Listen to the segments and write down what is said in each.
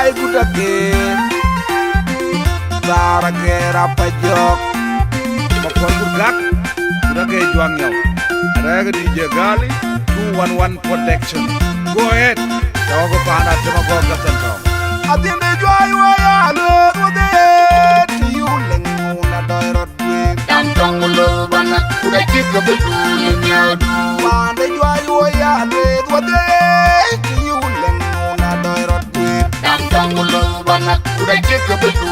ay gudake Zara kera pajok Bakon burgak Gudake juang yaw Rega DJ Gali 211 Protection. Go ahead Tawa ko paana tema ko gasan kaw Atinde joy waya lo de Tiuleng na doirot we Tam tong lo bana Uda chika betu nyadu Mande joy waya lo de Tiuleng na doirot we Tam tong lo bana Uda chika betu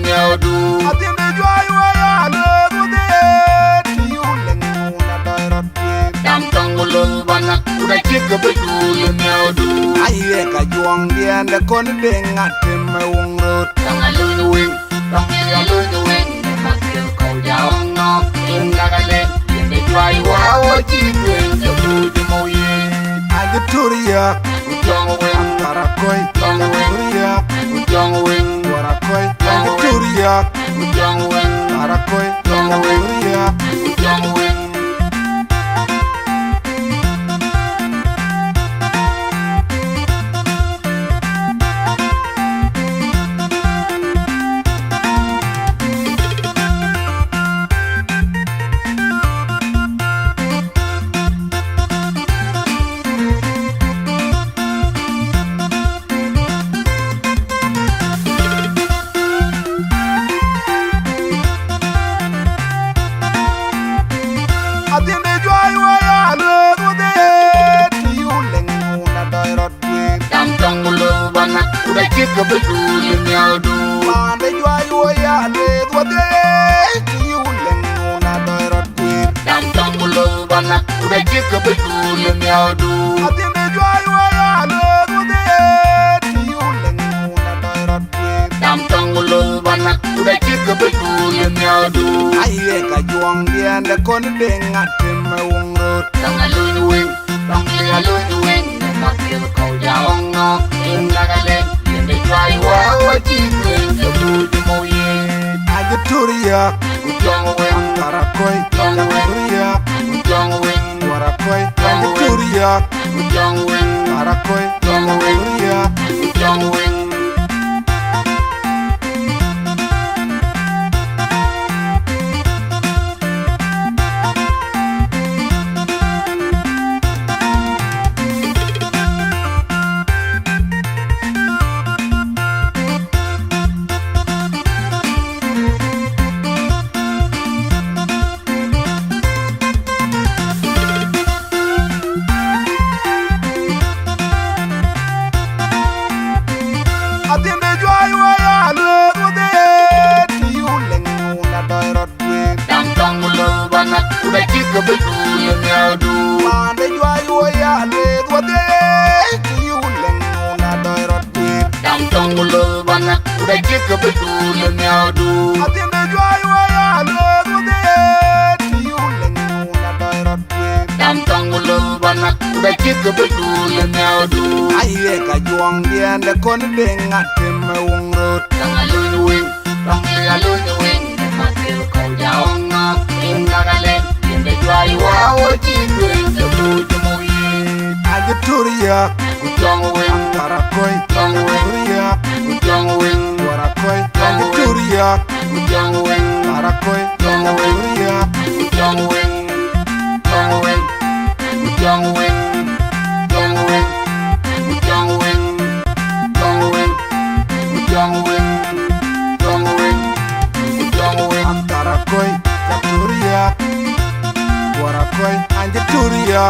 nyadu Atinde joy waya lo de Tiuleng na doirot we Tam tong lo bana Uda chika betu nyadu Aye ka juang dia nda kon denga temme wong rot Tong alu wing Tong alu wing Makil kau jaong no Inda gale Yende juai wawa chingwing Jabu jumoye Age turia Ujong wing Antara koi Tong wing Turia Ujong wing Wara koi Age turia Ujong wing Antara koi Turia Ujong wing Atinde joy waya lo de Tiuleng na doirot we Tam tong lo bana Uda chika betu nyadu Mande joy waya lo de Tiuleng na doirot we Tam tong lo bana Uda chika betu nyadu Atinde joy waya lo de Tiuleng na doirot we Tam tong lo bana Uda chika betu nyadu Aye ka juang dia nda kon denga temme wong rot Tong alu wing Tong alu wing Makil kau jaong no Inda gale Yende juai wawa chingwing Jabu jumoye Age turia Ujong wing Antara koi Tong wing Turia Ujong wing Wara koi Age turia Ujong wing Antara koi Tong wing Turia Ujong wing Atinde joy waya lo de Tiuleng na doirot we Tam tong lo bana Uda chika betu nyadu Mande joy waya lo de Tiuleng na doirot we Tam tong lo bana Uda chika betu nyadu Atinde joy waya lo de Tiuleng na doirot we Tam tong lo bana Uda chika betu nyadu Aye ka juang dia nda kon denga temme wong rot Tong alu wing Tong alu wing Makil kau jaong no Inda gale Yende juai wawa chingwing Jabu jumoye Age turia Ujong wing Antara koi Tong wing Turia Ujong wing Wara koi Age turia Ujong wing Antara koi Tong wing Turia Ujong wing Tong wing Ujong wing Tong wing Ujong wing Tong wing Ujong wing Tong wing Ujong wing Antara koi Turia Wara koi Age turia